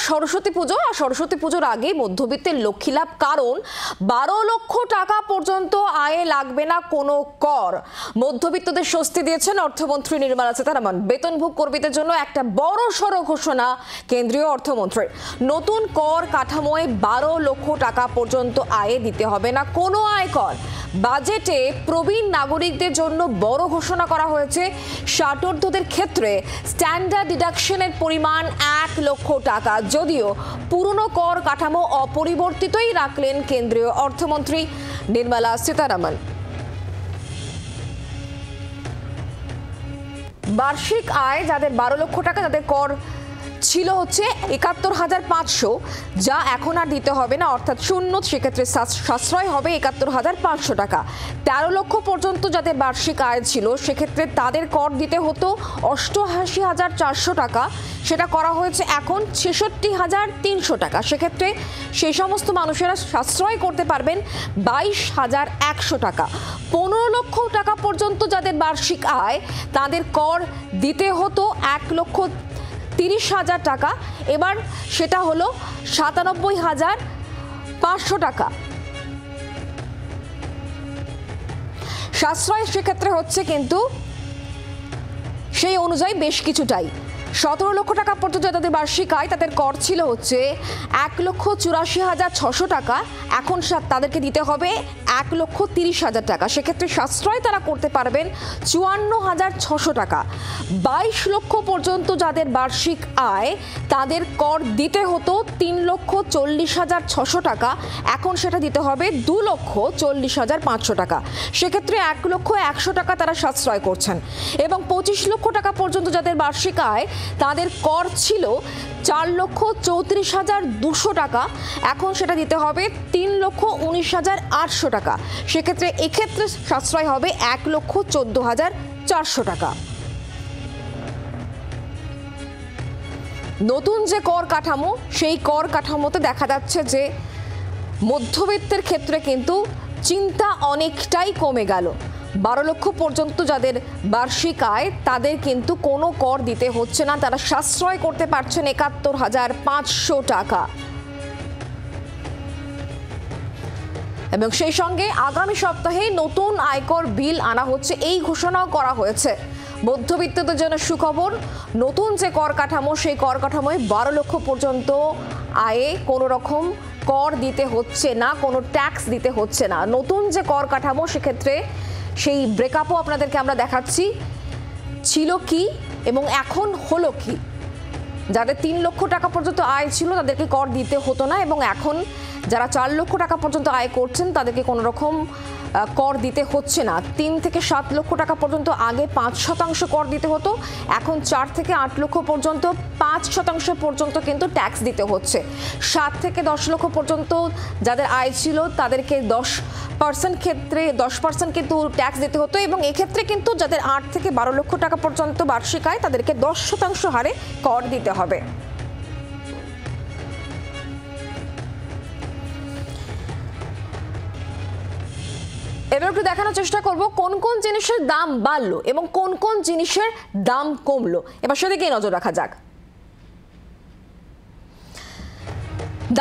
সরস্বতী পুজো, আর সরস্বতী পুজোর আগে মধ্যবিত্তের লক্ষ্মী লাভ, কারণ 12 লক্ষ টাকা পর্যন্ত আয়ে লাগবে না কোনো কর। মধ্যবিত্তদের স্বস্তি দিয়েছেন অর্থমন্ত্রী নির্মলা সীতারামন। বেতনভোগ কর্মীদের জন্য একটা বড় সড় ঘোষণা কেন্দ্রীয় অর্থমন্ত্রীর। নতুন কর কাঠামোয় 12 লক্ষ টাকা পর্যন্ত আয়ে দিতে হবে না কোনো আয়কর। বাজেটে প্রবীণ নাগরিকদের জন্য বড় ঘোষণা করা হয়েছে। ষাটোর্ধ্বদের ক্ষেত্রে স্ট্যান্ডার্ড ডিডাকশনের পরিমাণ 1 লক্ষ টাকা। যদিও পুরনো কর কাঠামো অপরিবর্তিতই রাখলেন কেন্দ্রীয় অর্থমন্ত্রী নির্মলা সীতারামন। বার্ষিক আয় যাদের 12 লক্ষ টাকা, যাদের কর ছিল হচ্ছে ৭১,৫০০, যা এখন আর দিতে হবে না, অর্থাৎ শূন্য। সেক্ষেত্রে সাশ্রয় হবে ৭১,৫০০ টাকা। ১৩ লক্ষ পর্যন্ত যাদের বার্ষিক আয় ছিল, সেক্ষেত্রে তাদের কর দিতে হতো ৮৮,৪০০ টাকা, সেটা করা হয়েছে এখন ৬৬,৩০০ টাকা। সেক্ষেত্রে সেই সমস্ত মানুষেরা সাশ্রয় করতে পারবেন ২২,১০০ টাকা। ১৫ লক্ষ টাকা পর্যন্ত যাদের বার্ষিক আয়, তাদের কর দিতে হতো ১,৩০,০০০ টাকা, এবার সেটা হলো ৯৭,৫০০ টাকা। সাশ্রয় সেক্ষেত্রে হচ্ছে কিন্তু সেই অনুযায়ী বেশ কিছুটাই। ১৭ লক্ষ টাকা পর্যন্ত যাদের বার্ষিক আয়, তাদের কর ছিল হচ্ছে ১,৮৪,৬০০ টাকা, এখন তাদেরকে দিতে হবে ১,৩০,০০০ টাকা। সেক্ষেত্রে সাশ্রয় তারা করতে পারবেন ৫৪,৬০০ টাকা। ২২ লক্ষ পর্যন্ত যাদের বার্ষিক আয়, তাদের কর দিতে হতো ৩,৪০,৬০০ টাকা, এখন সেটা দিতে হবে ২,৪০,৫০০ টাকা। সেক্ষেত্রে ১,১০০ টাকা তারা সাশ্রয় করছেন। এবং ২৫ লক্ষ টাকা পর্যন্ত যাদের বার্ষিক আয়, তাদের কর ছিল ৪,৩৪,২০০ টাকা, এখন সেটা দিতে হবে ৩,১৯,৮০০ টাকা। সেক্ষেত্রে এক্ষেত্রে সাশ্রয় হবে ১,১৪,৪০০ টাকা। নতুন যে কর কাঠামো, সেই কর কাঠামোতে দেখা যাচ্ছে যে মধ্যবিত্তের ক্ষেত্রে কিন্তু চিন্তা অনেকটাই কমে গেল। ১২ লক্ষ পর্যন্ত যাদের বার্ষিক আয়, তাদের কিন্তু কোনো কর দিতে হচ্ছে না, তারা সাশ্রয় করতে পারছেন ৭১,৫০০ টাকা। এবং সেই সঙ্গে আগামী সপ্তাহে নতুন আয়কর বিল আনা হচ্ছে, এই ঘোষণাও করা হয়েছে। মধ্যবিত্তদের জন্য সুখবর, নতুন যে কর কাঠামো, সেই কর কাঠামোয় ১২ লক্ষ পর্যন্ত আয়ে কোনো রকম কর দিতে হচ্ছে না, কোনো ট্যাক্স দিতে হচ্ছে না। নতুন যে কর কাঠামো, সেক্ষেত্রে সেই ব্রেকআপও আপনাদেরকে আমরা দেখাচ্ছি, ছিল কি এবং এখন হলো কি। যাদের ৩ লক্ষ টাকা পর্যন্ত আয় ছিল, তাদেরকে কর দিতে হতো না, এবং এখন যারা ৪ লক্ষ টাকা পর্যন্ত আয় করছেন, তাদেরকে কোনো রকম কর দিতে হচ্ছে না। ৩ থেকে ৭ লক্ষ টাকা পর্যন্ত আগে ৫% কর দিতে হতো, এখন ৪ থেকে ৮ লক্ষ পর্যন্ত ৫% পর্যন্ত কিন্তু ট্যাক্স দিতে হচ্ছে। ৭ থেকে ১০ লক্ষ পর্যন্ত যাদের আয় ছিল, তাদেরকে 10% ক্ষেত্রে 10% কিন্তু ট্যাক্স দিতে হতো, এবং এক্ষেত্রে কিন্তু যাদের ৮ থেকে ১২ লক্ষ টাকা পর্যন্ত বার্ষিক আয়, তাদেরকে 10% হারে কর দিতে হবে। এবার একটু দেখানোর চেষ্টা করব কোন কোন জিনিসের দাম বাড়লো এবং কোন কোন জিনিসের দাম কমলো। এবার সেদিকেই নজর রাখা যাক।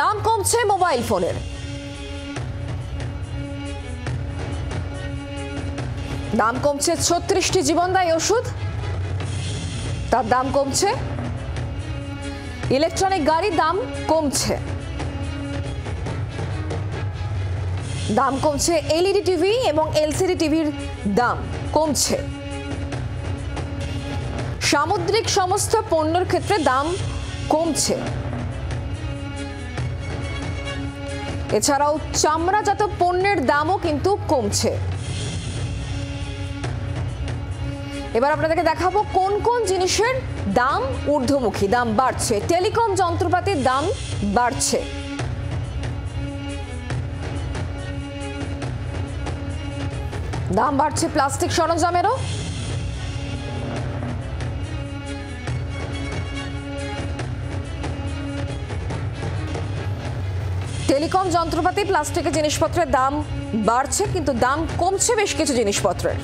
দাম কমছে মোবাইল ফোনের। দাম কমছে ৩৬টি জীবনদায়ী ওষুধ, তার দাম কমছে। ইলেকট্রনিক গাড়ির দাম কমছে। দাম কমছে এলইডি টিভি এবং এলসিডি টিভির দাম কমছে। সামুদ্রিক সমস্ত পণ্যের ক্ষেত্রে দাম কমছে। এছাড়াও চামড়াজাত পণ্যের দামও কিন্তু কমছে। এবার আপনাদেরকে দেখাবো কোন কোন জিনিসের দাম ঊর্ধ্বমুখী, দাম বাড়ছে। টেলিকম যন্ত্রপাতির দাম বাড়ছে। দাম বাড়ছে প্লাস্টিক সরঞ্জামেরও। টেলিকম যন্ত্রপাতি, প্লাস্টিকের জিনিসপত্রের দাম বাড়ছে, কিন্তু দাম কমছে বেশ কিছু জিনিসপত্রের।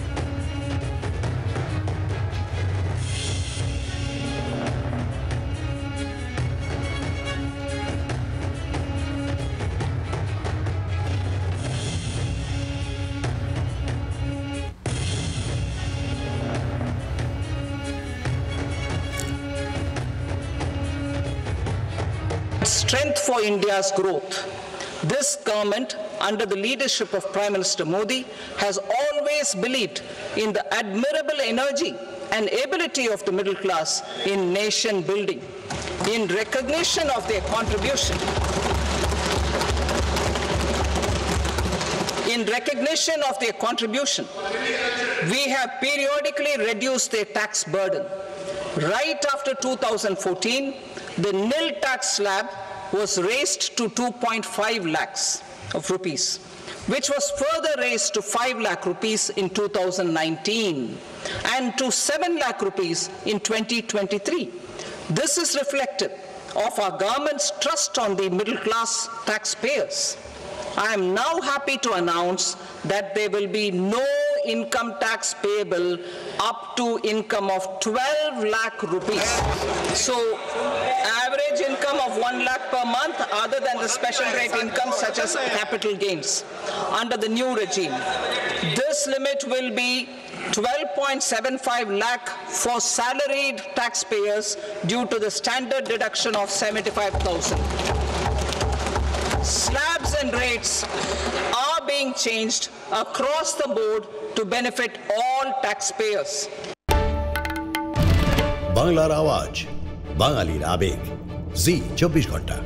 strength for India's growth. This government, under the leadership of Prime Minister Modi, has always believed in the admirable energy and ability of the middle class in nation building. In recognition of their contribution, we have periodically reduced their tax burden. Right after 2014, the nil tax slab was raised to 2.5 lakhs of rupees, which was further raised to 5 lakh rupees in 2019 and to 7 lakh rupees in 2023. This is reflective of our government's trust on the middle class taxpayers. I am now happy to announce that there will be no income tax payable up to income of 12 lakh rupees. So, average income of 1 lakh per month other than the special rate income such as capital gains under the new regime. This limit will be 12.75 lakh for salaried taxpayers due to the standard deduction of 75,000. Slabs and rates are being changed across the board to benefit all taxpayers. বাংলার আওয়াজ, বাঙালির আবেগ, জি 24 ঘন্টা।